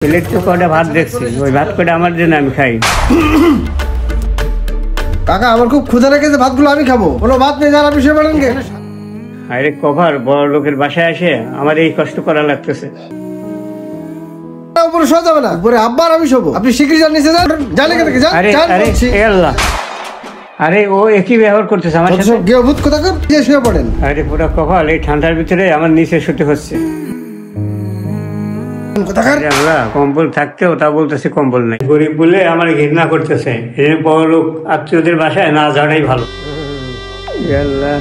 Plate তো কটা ভাত দেখছি, ওই ভাত কটা আমার জন্য আমি খাই। কাকা আমার খুব ক্ষুধা লেগেছে, ভাতগুলো আমি খাবো। কোনো ভাত নেই, যারা বিষয় বলেন কে? আরে কভার, বড় লোকের বাসায় আসে আমার এই কষ্ট করা লাগতেছে। উপরে শোয়া যাবে না, উপরে আব্বার আমি শোবো। আপনি শিগগিরই যান, নিচে যান। জান এখান থেকে, যান। আরে আরে এ আল্লাহ, আরে ও একই ব্যবহার করতেছে আমার সাথে। গেও ভূত কোথাকার, গিয়ে শুয়ে পড়েন। আরে পুরো কপাল, এই ঠান্ডার ভিতরে আমার নিচে শুতে হচ্ছে। আরে আল্লাহ, কম্বল থাকতেও তা বলতেছে কম্বল নাই। গরিব বলে আমার ঘৃণা করতেছে। এই বড় লোক আত্মীয়দের বাসায় না যাওয়াটাই ভালো। এ আল্লাহ,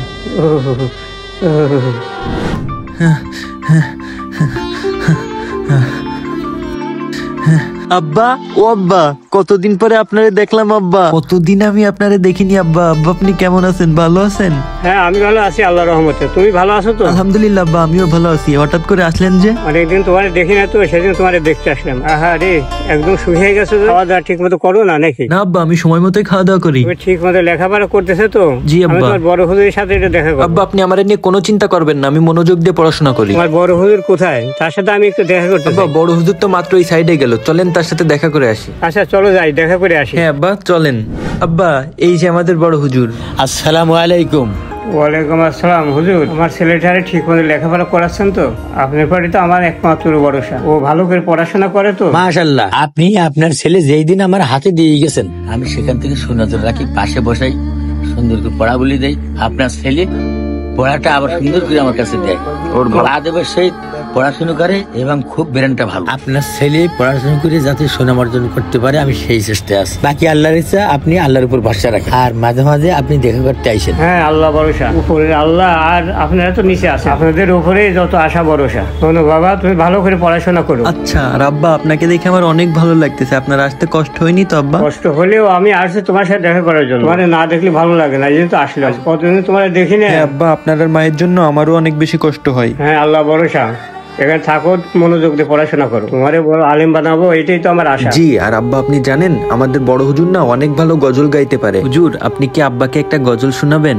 আব্বা, ও আব্বা, কতদিন পরে আপনারে দেখলাম আব্বা। কতদিন আমি আপনারে দেখিনি আব্বা। আব্বা আপনি কেমন আছেন? ভালো আছেন? হ্যাঁ আমি ভালো আছি আল্লাহর রহমতে। তুমি ভালো আছো তো? আলহামদুলিল্লাহ আব্বা, আমিও ভালো আছি। হঠাৎ করে আসলেন যে? অনেকদিন তোমার দেখি না, তো সেদিন তোমার দেখতে আসলাম। আহা রে, একদম শুকিয়ে গেছো। খাওয়া দাওয়া ঠিক মতো করো না নাকি? না আব্বা, আমি সময় মতোই খাওয়া দাওয়া করি। তুমি ঠিক মতো লেখাপড়া করতেছে তো? জি আমি আব্বা। তোমার বড় হুজুরের সাথে এটা দেখা করব। আব্বা আপনি আমার নিয়ে কোনো চিন্তা করবেন না, আমি মনোযোগ দিয়ে পড়াশোনা করি। তোমার বড় হুজুর কোথায়? তার সাথে আমি একটু দেখা করতে আব্বা চাই। বড় হুজুর তো মাত্র এই সাইডে গেল, চলেন তার সাথে দেখা করে আসি। আচ্ছা চলো যাই, দেখা করে আসি। হ্যাঁ আব্বা চলেন। আব্বা এই যে আমাদের বড় হুজুর। আসসালামু আলাইকুম। ওয়ালাইকুম আসসালাম। হুজুর, আমার ছেলেটারে ঠিক মতো লেখাপড়া করাচ্ছেন তো? আপনার বাড়ি তো আমার একমাত্র ভরসা। ও ভালো করে পড়াশোনা করে তো? মাশাআল্লাহ, আপনি আপনার ছেলে যেই দিন আমার হাতে দিয়ে গেছেন, আমি সেখান থেকে সুনজর রাখি, পাশে বসাই, সুন্দর করে পড়া বলি দেয়। আপনার ছেলে পড়াটা আবার সুন্দর করে আমার কাছে দেয়। ওর আদেবের সহিত পড়াশোনা করে এবং খুব ব্রেনটা ভালো। আপনার ছেলে পড়াশোনা করে যাতে সুনাম অর্জন করতে পারে, আমি সেই চেষ্টায় আছি। বাকি আল্লাহর ইচ্ছা, আপনি আল্লাহর উপর ভরসা রাখেন। আর মাঝে মাঝে আপনি দেখা করতে আইসেন। হ্যাঁ আল্লাহ ভরসা, উপরে আল্লাহ আর আপনারা তো নিচে আছে। আপনাদের উপরে যত আশা ভরসা। শোনো বাবা, তুমি ভালো করে পড়াশোনা করো। আচ্ছা আর আব্বা, আপনাকে দেখে আমার অনেক ভালো লাগতেছে। আপনার আসতে কষ্ট হয়নি তো আব্বা? কষ্ট হলেও আমি আসছি তোমার সাথে দেখা করার জন্য। তোমার না দেখলে ভালো লাগে না, এই জন্য তো আসলে কতদিন তোমার দেখি না। হ্যাঁ আব্বা, আপনার আর মায়ের জন্য আমারও অনেক বেশি কষ্ট হয়। হ্যাঁ আল্লাহ ভরসা, এখানে থাকো, মনোযোগ দিয়ে পড়াশোনা করো। তোমারে বড় আলেম বানাবো, এটাই তো আমার আশা। জি, আর আব্বা আপনি জানেন আমাদের বড় হুজুর না অনেক ভালো গজল গাইতে পারে। হুজুর আপনি কি আব্বাকে একটা গজল শোনাবেন?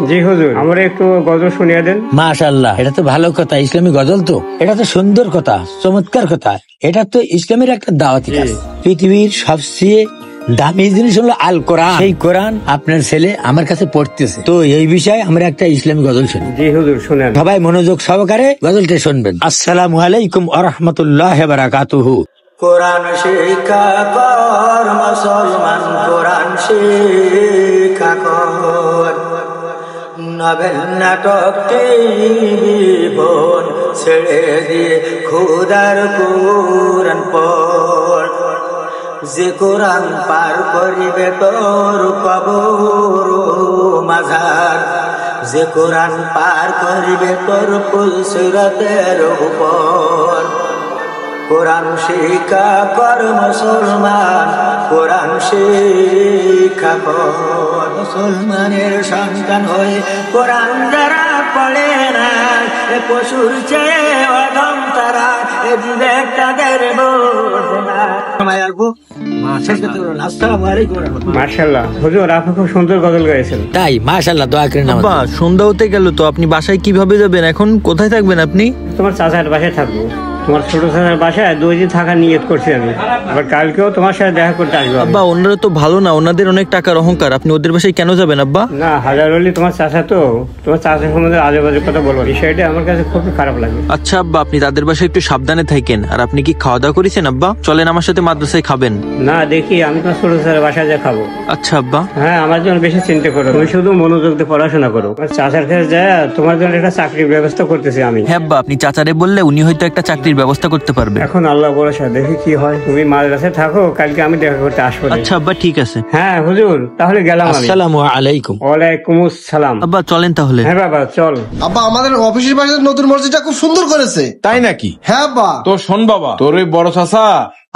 জি হুজুর, আমরা একটু গজল শুনিয়ে দেন। মাশাআল্লাহ, এটা তো ভালো কথা। ইসলামী গজল তো, এটা তো সুন্দর কথা, চমৎকার কথা। এটা তো ইসলামের একটা দাওয়াতি কাজ। পৃথিবীর সবচেয়ে দামি জিনিস হলো আল কোরআন। সেই কোরআন আপনার ছেলে আমার কাছে পড়তেছে, তো এই বিষয়ে আমরা একটা ইসলামী গজল শুনি। জি হুজুর শুনেন। সবাই মনোযোগ সহকারে গজলটা শুনবেন। আসসালামু আলাইকুম ওয়া রাহমাতুল্লাহি ওয়া বারাকাতুহু। কোরআন শিক্ষা কর মুসলমান, কোরআন শিক্ষা কর। নভেল নাটক টিভি ফোন ছেড়ে দিয়ে খোদার কোরআন পড়। যে কোরআন পার করিবে তোর কবর মাঝার, যে কোরআন পার করিবে তোর পুলসিরাতের উপর। কোরআন শিক্ষা কর মুসলমান, কোরআন শিক্ষা কর। মুসলমানের সন্তান হয়ে কোরআন যারা পড়ে না, এ পশুর চেয়ে অধম তারা, এ বিবেক তাদের বোঝে না। মাশাআল্লাহ হুজুর, আপনি খুব সুন্দর গজল গাইছেন। তাই মাশাআল্লাহ, দোয়া করেন। আব্বা সন্ধ্যা হতে গেল তো, আপনি বাসায় কিভাবে যাবেন এখন? কোথায় থাকবেন আপনি? তোমার চাচার বাসায় থাকবো। তোমার ছোট চাচার বাসায় 2 দিন থাকার নিয়ত করছি আমি। আবার কালকেও তোমার সাথে দেখা করতে আসবো। আব্বা ওনারা তো ভালো না, ওনাদের অনেক টাকার অহংকার। আপনি ওদের বাসায় কেন যাবেন আব্বা? না, হাজার হলে তোমার চাচা তো, তোমার চাচার সম্বন্ধে আজে বাজে কথা বলবো, বিষয়টা আমার কাছে খুব খারাপ লাগে। আচ্ছা আব্বা, আপনি তাদের বাসায় একটু সাবধানে থাকেন। আর আপনি কি খাওয়া দাওয়া করেছেন আব্বা? চলেন আমার সাথে মাদ্রাসায় খাবেন। না দেখি, আমি তোমার ছোট চাচার বাসায় যা খাবো। আচ্ছা আব্বা। হ্যাঁ, আমার জন্য বেশি চিন্তা করো, তুমি শুধু মনোযোগ দিয়ে পড়াশোনা করো। চাচার কাছে যায় তোমার জন্য একটা চাকরির ব্যবস্থা করতেছি আমি। হ্যাঁ আব্বা, আপনি চাচারে বললে উনি হয়তো একটা চাকরির ব্যবস্থা করতে পারবে। এখন আল্লাহ ভরসা, দেখি কি হয়। তুমি মাদ্রাসায় থাকো, কালকে আমি দেখা করতে আসবো। আচ্ছা আব্বা ঠিক আছে। হ্যাঁ হুজুর, তাহলে গেলাম আমি। আসসালামু আলাইকুম। ওয়ালাইকুম আসসালাম। আব্বা চলেন তাহলে। হ্যাঁ বাবা চল। আব্বা আমাদের অফিসের পাশে নতুন মসজিদটা খুব সুন্দর করেছে। তাই নাকি? হ্যাঁ আব্বা। তো শোন বাবা, তোর ওই বড় চাচা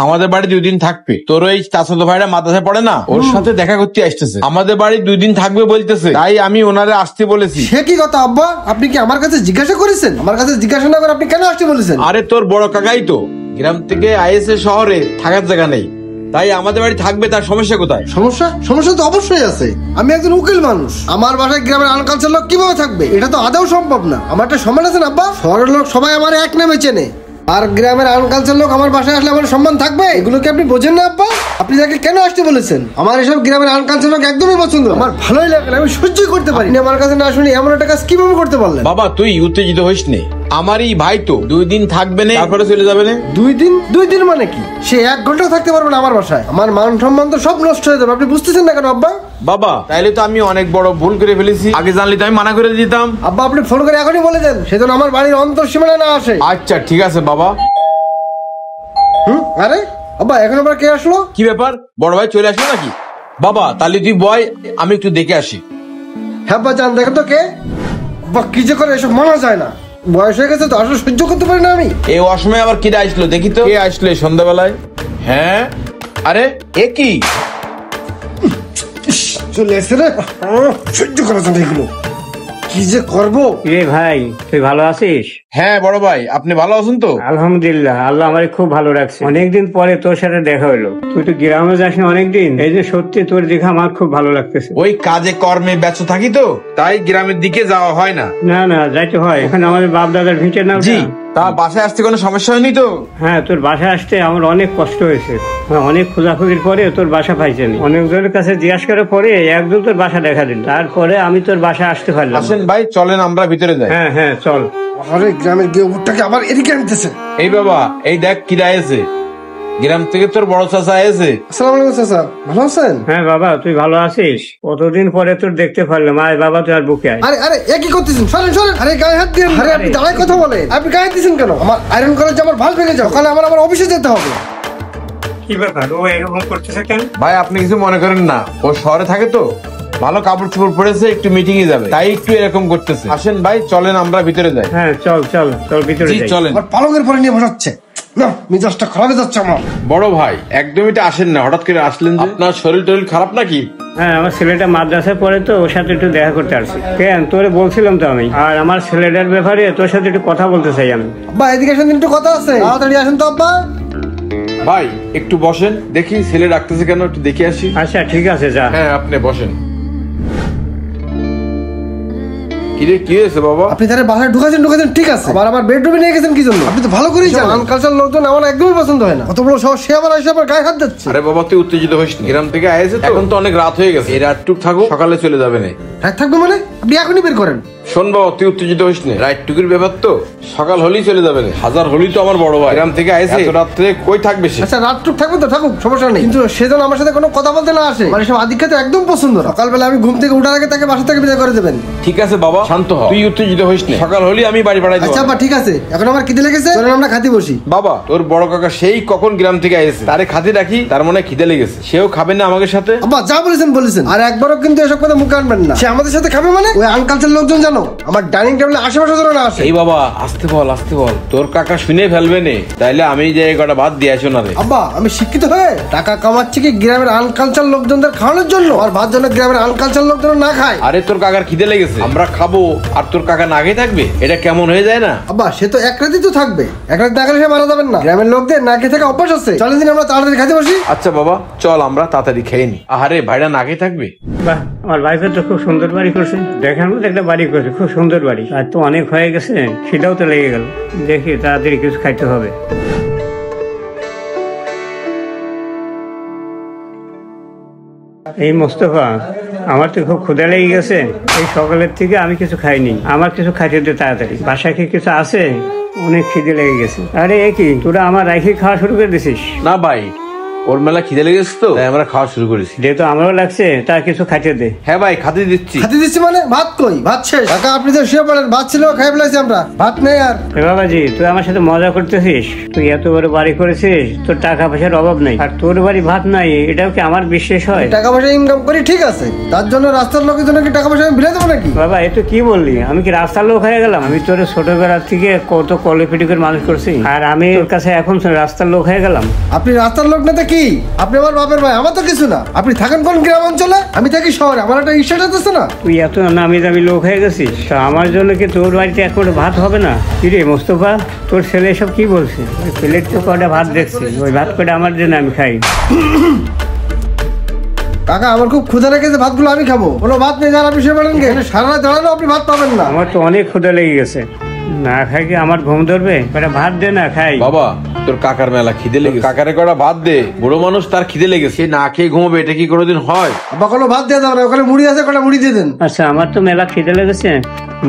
আমাদের বাড়ি 2 দিন থাকবে। তোর ওই চাচাতো ভাইরা মাদ্রাসায় পড়ে না, ওর সাথে দেখা করতে আসতেছে। আমাদের বাড়ি 2 দিন থাকবে বলতেছে, তাই আমি ওনারে আসতে বলেছি। সে কি কথা আব্বা? আপনি কি আমার কাছে জিজ্ঞাসা করেছেন? আমার কাছে জিজ্ঞাসা না করে আপনি কেন আসতে বলেছেন? আরে তোর বড় কাকাই তো গ্রাম থেকে আইএসএ শহরে থাকার জায়গা নেই, তাই আমাদের বাড়ি থাকবে। তার সমস্যা কোথায়? সমস্যা সমস্যা তো অবশ্যই আছে। আমি একজন উকিল মানুষ, আমার বাসায় গ্রামের আনকালচার লোক কিভাবে থাকবে? এটা তো আদৌ সম্ভব না। আমার একটা সম্মান আছে না আব্বা? শহরের লোক সবাই আমার এক নামে চেনে, আর গ্রামের আনকালচার লোক আমার বাসায় আসলে আমার সম্মান থাকবে? এগুলো কি আপনি বোঝেন না আব্বা? আপনি তাকে কেন আসতে বলেছেন? আমার এসব গ্রামের আনকালচার লোক একদমই পছন্দ না। আমার ভালোই লাগে না, আমি সহ্যই করতে পারি না। আমার কাছে না শুনে এমন একটা কাজ কিভাবে করতে পারলেন? বাবা তুই উত্তেজিত হইস নে, আমারই ভাই তো 2 দিন থাকবে না, তারপরে চলে যাবে না। 2 দিন মানে কি? সে 1 ঘন্টাও থাকতে পারবে না আমার বাসায়। আমার মান সম্মান তো সব নষ্ট হয়ে যাবে। আপনি বুঝতেছেন না কেন আব্বা? বাবা তাইলে তো আমি অনেক বড় ভুল করে ফেলেছি, আগে জানলে তো আমি মানা করে দিতাম। আব্বা আপনি ফোন করে এখনই বলে দেন, সেজন্য আমার বাড়ির অন্তঃসীমানায় না আসে। আচ্ছা ঠিক আছে বাবা। আরে আব্বা এখন আবার কে আসলো? কি ব্যাপার, বড় ভাই চলে আসলো নাকি? বাবা তাহলে তুই বয়, আমি একটু দেখে আসি। হ্যাঁ আব্বা জান, দেখেন তো কে। বা কি যে করে, এসব মানা যায় না। বয়স হয়ে গেছে তো, আসলে সহ্য করতে পারি না আমি। এই অসময়ে আবার কিরা আসলো দেখি তো, কে আসলো এই সন্ধ্যাবেলায়? হ্যাঁ আরে এ কি? চলে এসে রে, সহ্য করা যায় না এগুলো। কি যে করবো। রে ভাই, তুই ভালো আছিস? হ্যাঁ বড় ভাই, আপনি ভালো আছেন তো? আলহামদুলিল্লাহ, আল্লাহ আমারে খুব ভালো রাখছে। অনেকদিন পরে তোর সাথে দেখা হলো। তুই তো গ্রামে যাস না অনেকদিন, এই যে সত্যি তোর দেখে আমার খুব ভালো লাগতেছে। ওই কাজে কর্মে ব্যস্ত থাকি তো, তাই গ্রামের দিকে যাওয়া হয় না। না না, যাইতে হয়, এখানে আমাদের বাপ দাদার ভিটে না। জি, তা বাসায় আসতে কোনো সমস্যা হয়নি তো? হ্যাঁ, তোর বাসায় আসতে আমার অনেক কষ্ট হয়েছে। অনেক খোঁজাখুঁজির পরে তোর বাসা পাইছেনি। অনেকজনের কাছে জিজ্ঞাসা করার পরে একজন তোর বাসা দেখা দিল, তারপরে আমি তোর বাসা আসতে পারলাম। আসেন ভাই, চলেন আমরা ভিতরে যাই। হ্যাঁ হ্যাঁ চল। আরে গ্রামের গেউটাকে আবার এদিকে আনতেছে। এই বাবা, এই দেখ কিরা এসে, গ্রাম থেকে তোর বড় চাচা এসে। আসসালামু আলাইকুম চাচা, ভালো আছেন? হ্যাঁ বাবা, তুই ভালো আছিস? কতদিন পরে তোর দেখতে পারলাম। আয় বাবা, তুই আর বুকে আয়। আরে আরে এ কি করতেছেন? সরেন সরেন। আরে গায়ে হাত দিয়ে। আরে আপনি দাঁড়ায় কথা বলেন, আপনি গায়ে দিচ্ছেন কেন? আমার আয়রন করার যে আমার ভাল ভেঙে যাও, সকালে আমার অফিসে যেতে হবে। কি ব্যাপার, ও এরকম করতেছে কেন? ভাই আপনি কিছু মনে করেন না, ও শহরে থাকে তো, ভালো কাপড় চোপড় পরেছে, একটু মিটিং এ যাবে, তাই একটু এরকম করতেছে। আসেন ভাই, চলেন আমরা ভিতরে যাই। হ্যাঁ চল চল চল, ভিতরে জি যাই। চলেন। আমার পালকের পরে নিয়ে বসাচ্ছে না, মেজাজটা খারাপ হয়ে যাচ্ছে আমার। বড় ভাই একদমই তো আসেন না, হঠাৎ করে আসলেন যে? আপনার শরীর টরীর খারাপ নাকি? হ্যাঁ, আমার ছেলেটা মাদ্রাসায় পড়ে তো, ওর সাথে একটু দেখা করতে আসছি। কেন, তোরে বলছিলাম তো আমি, আর আমার ছেলেটার ব্যাপারে তোর সাথে একটু কথা বলতে চাই আমি। আব্বা এদিকে আসেন, একটু কথা আছে, তাড়াতাড়ি আসেন তো আব্বা। ভাই একটু বসেন, দেখি ছেলে ডাকতেছে কেন, একটু দেখে আসি। আচ্ছা ঠিক আছে, যা। হ্যাঁ আপনি বসেন। কিরে কি হয়েছে বাবা? আপনি তাহলে বাসায় ঢুকাছেন ঠিক আছে, আবার আমার বেডরুমে নিয়ে গেছেন কি জন্য? আপনি তো ভালো করেই জানেন আনকালচার লোকজন আমার একদমই পছন্দ হয় না। কত বড় সাহস, সে আবার এসে আমার গায়ে হাত দিচ্ছে। আরে বাবা তুই উত্তেজিত হইস না, গ্রাম থেকে আয়েছে তো, এখন তো অনেক রাত হয়ে গেছে, এই রাতটুক থাকো, সকালে চলে যাবে না। রাত থাকবে মানে? আপনি এখনই বের করেন। শোন বাবা, তুই উত্তেজিত হইস না, রাতটুকুর ব্যাপার তো, সকাল হলেই চলে যাবে না। হাজার হলেই তো আমার বড় ভাই, গ্রাম থেকে আয়েছে, এত রাত্রে কই থাকবে সে? আচ্ছা রাতটুক থাকবে তো থাকুক, সমস্যা নেই, কিন্তু সেজন আমার সাথে কোনো কথা বলতে না আসে। মানে সব আদিক্ষা তো একদম পছন্দ না। সকালবেলা আমি ঘুম থেকে উঠার আগে তাকে বাসা থেকে বিদায় করে দেবেন। ঠিক আছে বাবা, শান্ত হ, তুই উত্তেজিত হইস না, সকাল হলেই আমি বাড়ি পাঠাই দেব। আচ্ছা আব্বা ঠিক আছে, এখন আমার খিদে লেগেছে, চলেন আমরা খাতে বসি। বাবা তোর বড় কাকা সেই কখন গ্রাম থেকে আয়েছে, তারে খাতে রাখি, তার মনে হয় খিদে লেগেছে, সেও খাবে না আমাদের সাথে? আব্বা যা বলেছেন, আর একবারও কিন্তু এসব কথা মুখে আনবেন না। সে আমাদের সাথে খাবে মানে? ওই আনকালচার লোকজন জানো আমার ডাইনিং টেবিলে আশেপাশে যেন না আসে। এই বাবা আসতে বল, আসতে বল, তোর কাকা শুনে ফেলবে নে, তাইলে আমি যে কটা ভাত দিয়ে আসো না রে। আব্বা আমি শিক্ষিত হয়ে টাকা কামাচ্ছি কি গ্রামের আনকালচার লোকজনদের খাওয়ানোর জন্য? আর ভাত যেন গ্রামের আনকালচার লোকজন না খায়। আরে তোর কাকার খিদে লেগেছে, আমরা খাবো আর তোর কাকা না খেয়ে থাকবে, এটা কেমন হয়ে যায় না? আব্বা সে তো এক রাতই তো থাকবে, এক রাত না গেলে সে মারা যাবেন না। গ্রামের লোকদের না খেয়ে থাকা অভ্যাস আছে। চলেন দিন আমরা তাড়াতাড়ি খাতে বসি। আচ্ছা বাবা চল, আমরা তাড়াতাড়ি খেয়ে নি। আরে ভাইরা না খেয়ে থাকবে? বাহ, আমার ভাইফের তো খুব সুন্দর বাড়ি করছে, দেখার মতো একটা বাড়ি করছে, খুব সুন্দর বাড়ি। আর তো অনেক হয়ে গেছে, সেটাও তো লেগে গেল। দেখি তাড়াতাড়ি কিছু খাইতে হবে। এই মোস্তফা, আমার তো খুব ক্ষুধা লেগে গেছে, এই সকালের থেকে আমি কিছু খাইনি, আমার কিছু খাইতে দে তাড়াতাড়ি। বাসায় কি কিছু আছে? অনেক খিদে লেগে গেছে। আরে এ কি, তোরা আমার রাইখে খাওয়া শুরু করে দিছিস? না ভাই, ওর মেলা খিদে লেগেছে তো, তাই আমরা খাওয়া শুরু করেছি। যেহেতু আমারও লাগছে, তা কিছু খাইতে দে। হ্যাঁ ভাই খাতে দিচ্ছি। খাতে দিচ্ছি মানে? ভাত কই? ভাত শেষ। কাকা আপনি তো শুয়ে পড়েন, ভাত ছিল খাই ফেলেছি আমরা, ভাত নেই আর। এ বাবাজি, তুই আমার সাথে মজা করতেছিস? তুই এত বড় বাড়ি করেছিস, তোর টাকা পয়সার অভাব নাই, আর তোর বাড়ি ভাত নাই, এটাও কি আমার বিশ্বাস হয়? টাকা পয়সা ইনকাম করি ঠিক আছে, তার জন্য রাস্তার লোকের জন্য কি টাকা পয়সা আমি বিলে দেবো নাকি? বাবা এ তো কি বললি? আমি কি রাস্তার লোক হয়ে গেলাম? আমি তোর ছোটবেলা থেকে কত কলিফিটি করে মানুষ করছি, আর আমি তোর কাছে এখন রাস্তার লোক হয়ে গেলাম? আপনি রাস্তার লোক না তো কি? আপনি আমার বাপের ভাই, আমার তো কিছু না। আপনি থাকেন কোন গ্রাম অঞ্চলে, আমি থাকি শহরে, আমার একটা ইচ্ছা আছে না? তুই এত নামি দামি লোক হয়ে গেছিস, তা আমার জন্য কি তোর বাড়িতে এক কোটা ভাত হবে না? কি রে মোস্তফা, তোর ছেলে এসব কি বলছে? ওই প্লেট তো কটা ভাত দেখছি, ওই ভাত কটা আমার জন্য আমি খাই। কাকা আমার খুব ক্ষুধা লেগেছে, ভাতগুলো আমি খাবো। কোনো ভাত নেই, যারা আপনি শুয়ে পড়েন গে, সারা রাত দাঁড়ানো আপনি ভাত পাবেন না। আমার তো অনেক ক্ষুধা লেগে গেছে। না খাই কি আমার ঘুম ধরবে? কটা ভাত দে না খাই। বাবা তোর কাকার মেলা খিদে লেগেছে, কাকারে কটা ভাত দে। বুড়ো মানুষ, তার খিদে লেগেছে, সে না খেয়ে ঘুমাবে, এটা কি কোনোদিন হয়? আব্বা কোনো ভাত দিয়ে দাও না, ওখানে মুড়ি আছে, কটা মুড়ি দিয়ে দেন। আচ্ছা আমার তো মেলা খিদে লেগেছে,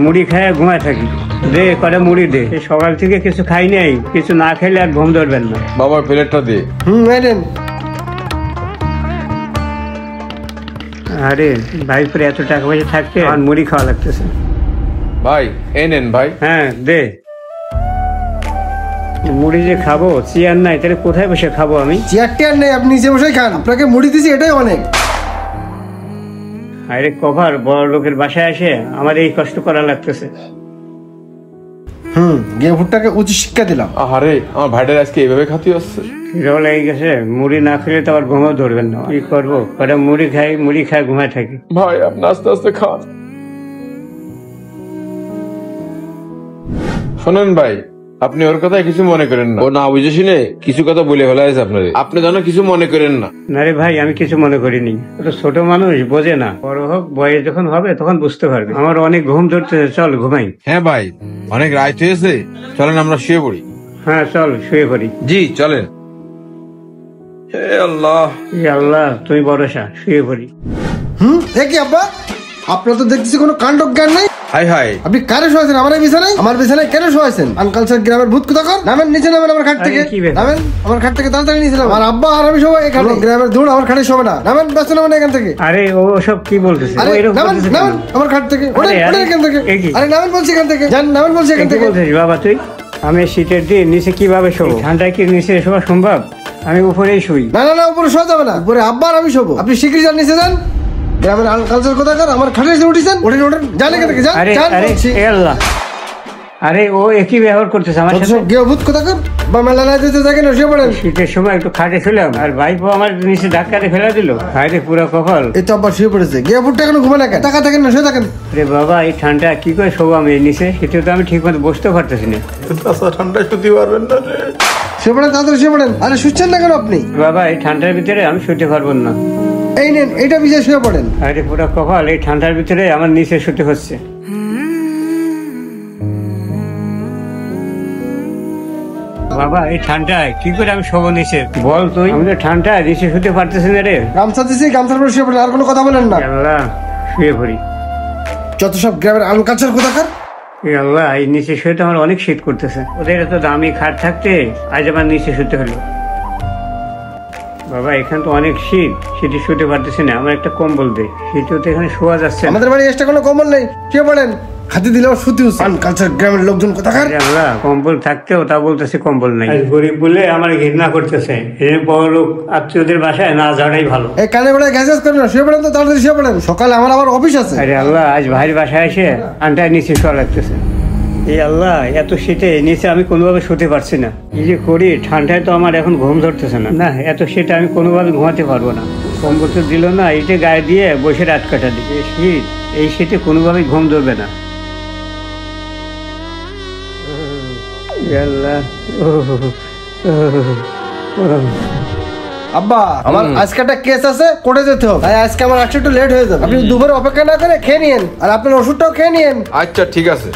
মুড়ি খায় ঘুমায় থাকি। দে কটা মুড়ি দে। এই সকাল থেকে কিছু খাই নাই, কিছু না খাইলে আর ঘুম ধরবেন না। বাবা প্লেটটা দে। এই নেন। আরে ভাই পরে এত টাকা পয়সা থাকতে আর মুড়ি খাওয়া লাগতেছে। ভাই এই নেন ভাই। হ্যাঁ দে। মুড়ি যে খাবো, চেয়ার নাই, তাহলে কোথায় বসে খাবো আমি? চেয়ার টেয়ার নেই, আপনি নিচে বসে খান, আপনাকে মুড়ি দিছি এটাই অনেক। আরে কভার, বড় লোকের বাসায় আসে আমার এই কষ্ট করা লাগতেছে। গিয়ে ভুট্টাকে উচিত শিক্ষা দিলাম। আরে আমার ভাইটার আজকে এইভাবে খাতি হচ্ছে। খিদেও লেগে গেছে, মুড়ি না খেলে তো আবার ঘুমও ধরবেন না। কি করবো, কটা মুড়ি খাই, মুড়ি খাই ঘুমায় থাকি। ভাই আপনি আস্তে আস্তে খান। শোনেন ভাই, আপনি ওর কথায় কিছু মনে করেন না, ও না বুঝে শুনে কিছু কথা বলে ফেলাইছে আপনার, আপনি যেন কিছু মনে করেন না। না রে ভাই, আমি কিছু মনে করিনি। ও তো ছোট মানুষ, বোঝে না। বড় হোক, বয়স যখন হবে তখন বুঝতে পারবে। আমার অনেক ঘুম ধরতেছে, চল ঘুমাই। হ্যাঁ ভাই, অনেক রাত হয়েছে, চলেন আমরা শুয়ে পড়ি। হ্যাঁ চল শুয়ে পড়ি। জি চলেন। হে আল্লাহ। ই আল্লাহ, তুমি ভরসা, শুয়ে পড়ি। দেখি আব্বা, আপনার তো দেখতেছি কোনো কাণ্ড জ্ঞান নাই। হাই হাই, আপনি কারে শোয়াছেন আমার এই বিছানায়? আমার বিছানায় কেন শোয়াছেন? আনকালচার গ্রামের ভূত কোথাকার। নামেন নিচে, নামেন আমার খাট থেকে, আরে কি ব্যাপার? নামেন আমার খাট থেকে তাড়াতাড়ি নিচে নামেন। আমার আব্বা আর আমি সবাই এখানে, গ্রামের ধুল আমার খাটে শোবে না। নামেন, ব্যস্ত নামেন এখান থেকে। আরে ও সব কি বলতেছে? আরে ও এরকম নামেন, বলতেছে নামেন কেন? আমার খাট থেকে, ওঠেন, আরে, ওঠেন এখান থেকে। এ কি? আরে নামেন বলছি এখান থেকে, যান, নামেন বলছি এখান কি থেকে। বলছিস বাবা তুই? আমি শীতের দিন নিচে কিভাবে শোবো? ঠান্ডায় কি নিচে শোয়া সম্ভব? আমি উপরেই শুই। না না না, উপরে শোয়া যাবে না, উপরে আব্বা আর আমি শোবো। আপনি শিগগিরই যান, নিচে যান। গ্রামের আনকালচার কোথাকার, আমার খাটে এসে উঠেছেন, ওঠেন ওঠেন, যান এখান থেকে, যান আরে যান আরে বলছি। এ আল্লাহ, আরে ও একই ব্যবহার করতেছে আমার সাথে। সব গিয়ে ভূত কোথাকার, বা মেলা না দিতে থাকেন, শুয়ে পড়েন। শীতের সময় একটু খাটে ছিলাম আর ভাইপো আমার নিচে ধাক্কাতে ফেলা দিল। হায়রে পুরো কপাল। এই তো আব্বা শুয়ে পড়েছে, গিয়ে ভূতটা কেন ঘুমে না কেন? টাকা থাকেন না, শুয়ে থাকেন। রে বাবা, এই ঠান্ডা কি করে শোবো আমি এই নিচে? শীতে তো আমি ঠিক মতো বসতে পারতেছি না। ঠান্ডায় শুতে পারবেন না রে। শুয়ে পড়েন, তাড়াতাড়ি শুয়ে পড়েন। আরে শুচ্ছেন না কেন আপনি? বাবা এই ঠান্ডার ভিতরে আমি শুতে পারবো না। এই নেন, এইটা বিজয় শুয়ে পড়েন। আরে পুরো কপাল, এই ঠান্ডার ভিতরে আমার নিচে শুতে হচ্ছে। বাবা এই ঠান্ডায় কি করে আমি শোবো নিচে? বল তুই, আমি তো ঠান্ডায় নিচে শুতে পারতেছি না রে। গামছা দিছি, গামছার পরে শুয়ে পড়েন, আর কোনো কথা বলেন না। আল্লাহ, শুয়ে পড়ি। যত সব গ্রামের আনকালচার কোথাকার। এ আল্লাহ, এই নিচে শুয়ে তো আমার অনেক শীত করতেছে। ওদের এত দামি খাট থাকতে আজ আমার নিচে শুতে হলো। বাবা এখানে তো অনেক শীত, শীতে শুতে পারতেছি না। আমার একটা কম্বল দে, শীতে তো এখানে শোয়া যাচ্ছে না। আমাদের বাড়ি এক্সট্রা কোনো কম্বল নেই, শুয়ে পড়েন। হাতে দিলেও শুতে হচ্ছে। আনকালচার গ্রামের লোকজন কোথাকার। আরে আল্লাহ, কম্বল থাকতেও তা বলতেছে কম্বল নাই। আজ গরিব বলে আমার ঘৃণা করতেছে। এই বড় লোক আত্মীয়দের বাসায় না যাওয়াটাই ভালো। এই কানে বেড়ায় গ্যাস করেন না, শুয়ে পড়েন তো, তাড়াতাড়ি শুয়ে পড়েন, সকালে আমার আবার অফিস আছে। আরে আল্লাহ, আজ ভাইয়ের বাসায় এসে আনটায় নিচে শোয়া লাগতেছে। এই আল্লাহ, এত শীতে নিচে আমি কোনোভাবে শুতে পারছি না। কি যে করি, ঠান্ডায় তো আমার এখন ঘুম ধরতেছে না। না, এত শীতে আমি কোনোভাবে ঘুমাতে পারবো না। কম্বল তো দিল না, এইটা গায়ে দিয়ে বসে রাত কাটা দিই। এই শীত, এই শীতে কোনোভাবে ঘুম ধরবে না। এই আল্লাহ, আব্বা আমার আজকে একটা কেস আছে, কোর্টে যেতে হবে, তাই আজকে আমার আসতে একটু লেট হয়ে যাবে। আপনি দুপুরে অপেক্ষা না করে খেয়ে নিয়েন, আর আপনার ওষুধটাও খেয়ে নিয়েন। আচ্ছা ঠিক আছে।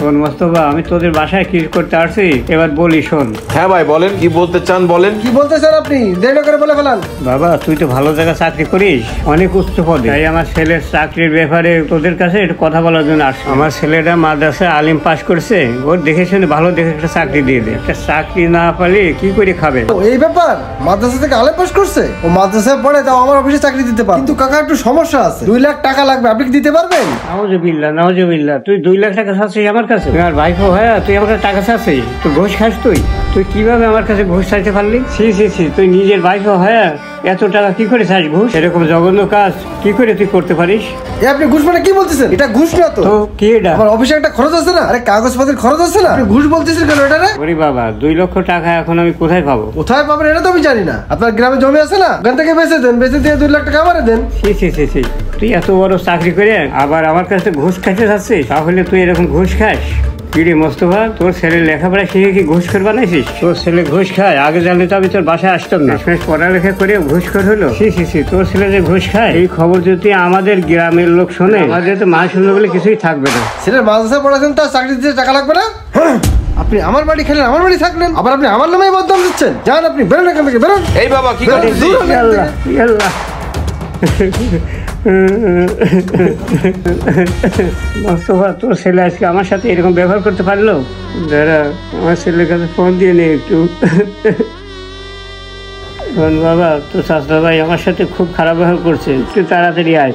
শোন মোস্তফা, আমি তোদের বাসায় কি করতে আসছি এবার বলি শোন। হ্যাঁ ভাই বলেন, কি বলতে চান বলেন। কি বলতে চান আপনি? দেরি করে বলে ফেলান। বাবা তুই তো ভালো জায়গায় চাকরি করিস, অনেক উচ্চ পদে, তাই আমার ছেলের চাকরির ব্যাপারে তোদের কাছে একটু কথা বলার জন্য আসছি। আমার ছেলেটা মাদ্রাসা আলিম পাস করছে, ওর দেখে শুনে ভালো দেখে একটা চাকরি দিয়ে দে। একটা চাকরি না পালে কি করে খাবে? ও এই ব্যাপার, মাদ্রাসা থেকে আলে পাস করছে, ও মাদ্রাসায় পড়ে, তাও আমার অফিসে চাকরি দিতে পারে। কিন্তু কাকা একটু সমস্যা আছে, 2 লাখ টাকা লাগবে, আপনি কি দিতে পারবেন? নাউজুবিল্লাহ নাউজুবিল্লাহ, তুই 2 লাখ টাকা চাচ্ছিস আমার কাছে? তুই আমার ভাইপো হ্যাঁ, তুই আমার কাছে টাকা চাচ্ছিস? তুই ঘুষ খাস? তুই কিভাবে আমার কাছে ঘুষ চাইতে পারলি? ছি ছি ছি, তুই নিজের ভাইপো হ্যাঁ এত টাকা কি করে চাস ঘুষ? এরকম জঘন্য কাজ কি করে তুই করতে পারিস? এ আপনি ঘুষ মানে কি বলতেছেন? এটা ঘুষ না তো। তো কি এটা? আমার অফিসে একটা খরচ আছে না, আরে কাগজপত্রের খরচ আছে না, আপনি ঘুষ বলতেছেন কেন এটা রে? ওরে বাবা, 2 লক্ষ টাকা এখন আমি কোথায় পাবো? কোথায় পাবেন এটা তো আমি জানি না। আপনার গ্রামে জমি আছে না, ওখান থেকে বেচে দেন, বেচে দিয়ে 2 লাখ টাকা আমারে দেন। ছি ছি ছি ছি, তুই এত বড় চাকরি করে আবার আমার কাছে ঘুষ খাইতে চাচ্ছিস? তাহলে তুই এরকম ঘুষ খাস? কিরে মোস্তফা, তোর ছেলে লেখাপড়া শিখে কি ঘুষখোর বানাইছিস? তোর ছেলে ঘুষ খায়, আগে জানলে তো আমি তোর বাসায় আসতাম না। শেষ পড়ালেখা করে ঘুষখোর হলো। সি, তোর ছেলে যে ঘুষ খায়, এই খবর যদি আমাদের গ্রামের লোক শোনে, আমাদের তো মা শুনলো বলে কিছুই থাকবে না। ছেলের মাদ্রাসা পড়াচ্ছেন, তার চাকরি দিতে টাকা লাগবে না? আপনি আমার বাড়ি খেলেন, আমার বাড়ি থাকলেন, আবার আপনি আমার নামেই বদনাম দিচ্ছেন। যান আপনি, বেরোন এখান থেকে, বেরোন। এই বাবা কি বেরোন, করছিস? দূর হন এখান থেকে। আল্লাহ মোস্তফা, তোর ছেলে আজকে আমার সাথে এরকম ব্যবহার করতে পারলো? দাঁড়া, আমার ছেলের কাছে ফোন দিয়ে নে একটু। বাবা, তোর চাচা ভাই আমার সাথে খুব খারাপ ব্যবহার করছে, একটু তাড়াতাড়ি আয়।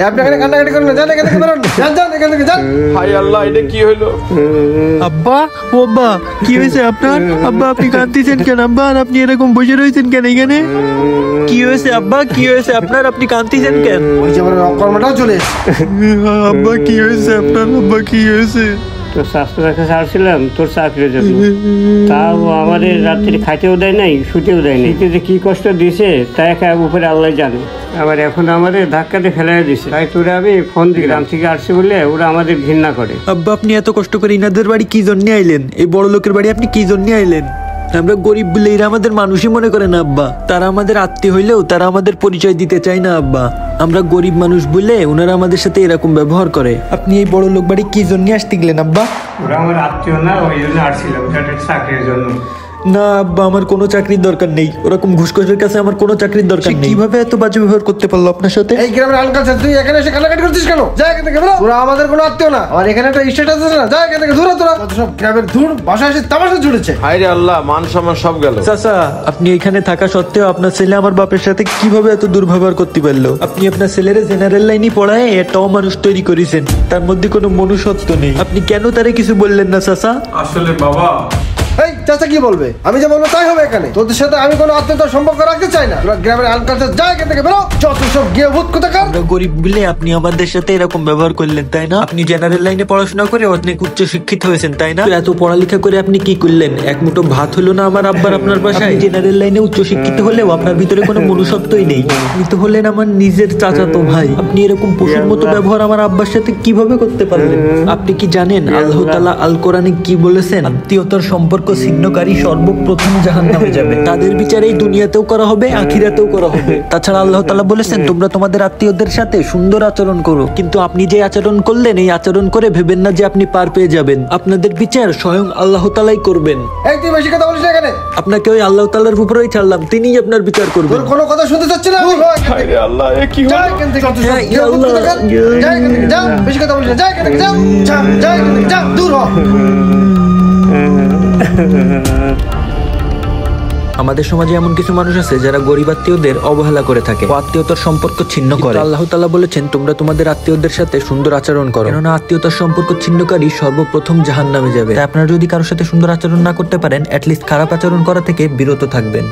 আপনি এখানে কান্নাকাটি করেন না, যান এখান থেকে, বেরোন। যান এখান থেকে, যান। হাই আল্লাহ, এটা কি হইলো? আব্বা, ও আব্বা, কি হয়েছে আপনার? আব্বা, আপনি কাঁদতেছেন কেন? আব্বা, আর আপনি এরকম বসে রয়েছেন কেন এখানে? কি হয়েছে আব্বা, কি হয়েছে আপনার? আপনি কাঁদতেছেন কেন? ওই যে আমার কর্মটাও চলে এসেছে। আব্বা, কি হয়েছে আপনার? আব্বা, কি হয়েছে? তোর স্বাস্থ্য ছাড়ছিলাম তোর চাকরির জন্য, তাও আমাদের রাত্রি খাইতেও দেয় নাই, শুতেও দেয় নাই। যে কি কষ্ট দিছে তা একা উপরে আল্লাহ জানে। আবার এখন আমাদের ধাক্কাতে ফেলাই দিছে। তাই তোরা আমি ফোন দিই, গ্রাম থেকে আসছি বলে ওরা আমাদের ঘৃণা করে। আব্বা, আপনি এত কষ্ট করে ইনাদের বাড়ি কি জন্য আইলেন? এই বড় লোকের বাড়ি আপনি কি জন্য আইলেন? আমরা গরিব বলে এরা আমাদের মানুষই মনে করে না আব্বা। তারা আমাদের আত্মীয় হইলেও তারা আমাদের পরিচয় দিতে চায় না আব্বা। আমরা গরিব মানুষ বলে ওনারা আমাদের সাথে এরকম ব্যবহার করে। আপনি এই বড় লোক বাড়ি কি জন্য আসতে গেলেন আব্বা? ওরা আমার আত্মীয় না, ওই জন্য আসছিলাম চাকরির জন্য। না আব্বা, আমার কোনো চাকরির দরকার নেই। ওরকম ঘুষখোরের কাছে আমার কোনো চাকরির দরকার নেই। কিভাবে এত বাজে ব্যবহার করতে পারলো আপনার সাথে? এই গ্রামের আনকালচার, তুই এখানে এসে কান্নাকাটি করছিস কেন? যা এখান থেকে, বেরো। তোরা আমাদের কোনো আত্মীয় না। আর এখানে একটা স্টেটাস আছে না, যা এখান থেকে, দূর হ তোরা। কত সব গ্রামের ধুর বাসায় এসে তামাশা জুড়েছে। হাই রে আল্লাহ, মান সম্মান সব গেল। চাচা, আপনি এখানে থাকা সত্ত্বেও আপনার ছেলে আমার বাপের সাথে কিভাবে এত দুর্ব্যবহার করতে পারলো? আপনি আপনার ছেলের জেনারেল লাইনে পড়ায় এটাও মানুষ তৈরি করেছেন, তার মধ্যে কোনো মনুষ্যত্ব নেই। আপনি কেন তারে কিছু বললেন না চাচা? আসলে বাবা, এই চাচা কি বলবে? আমি যা বলবো তাই হবে এখানে। তোদের সাথে আমি কোনো আত্মীয়তার সম্পর্ক রাখতে চাই না। তোরা গ্রামের আনকালচার, যা এখান থেকে, বেরো। যত সব গিয়ে ভূত কোথাকার। আমরা গরিব বলে আপনি আমাদের সাথে এরকম ব্যবহার করলেন, তাই না? আপনি জেনারেল লাইনে পড়াশোনা করে অনেক উচ্চ শিক্ষিত হয়েছেন, তাই না? এত পড়ালেখা করে আপনি কি করলেন? এক মুঠো ভাত হলো না আমার আব্বার আপনার বাসায়? জেনারেল লাইনে উচ্চ শিক্ষিত হলেও আপনার ভিতরে কোনো মনুষ্যত্বই নেই। আপনি তো হলেন আমার নিজের চাচাতো ভাই। আপনি এরকম পশুর মতো ব্যবহার আমার আব্বার সাথে কিভাবে করতে পারলেন? আপনি কি জানেন আল্লাহ তাআলা আল কোরআনে কি বলেছেন? আত্মীয়তার সম্পর্ক ছিন্নকারী সর্বপ্রথম জাহান্নামে যাবে। তাদের বিচার এই দুনিয়াতেও করা হবে, আখিরাতেও করা হবে। তাছাড়া আল্লাহ তাআলা বলেছেন তোমরা তোমাদের আত্মীয়দের সাথে সুন্দর আচরণ করো। কিন্তু আপনি যে আচরণ করলেন, এই আচরণ করে ভেবেন না যে আপনি পার পেয়ে যাবেন। আপনাদের বিচার স্বয়ং আল্লাহ তাআলাই করবেন। এই তুই বেশি কথা বলিস না এখানে। আপনাকে ওই আল্লাহ তাআলার উপরেই ছাড়লাম, তিনিই আপনার বিচার করবেন। তোর কোনো কথা শুনতে চাচ্ছি না আমি। হাই রে আল্লাহ, এ কি যা হলো? এখান থেকে, যত সব গিয়ে ভূত কোথাকার। যা এখান থেকে, যা। বেশি কথা বলিস না, যা এখান থেকে, যা। যা এখান থেকে, যা, দূর হ। আমাদের সমাজে এমন কিছু মানুষ আছে যারা গরিব আত্মীয়দের অবহেলা করে থাকে, আত্মীয়তার সম্পর্ক ছিন্ন করে। আল্লাহ তাআলা বলেছেন তোমরা তোমাদের আত্মীয়দের সাথে সুন্দর আচরণ করো, কেননা আত্মীয়তার সম্পর্ক ছিন্নকারী সর্বপ্রথম জাহান্নামে যাবে। তাই আপনারা যদি কারোর সাথে সুন্দর আচরণ না করতে পারেন, অ্যাটলিস্ট খারাপ আচরণ করা থেকে বিরত থাকবেন।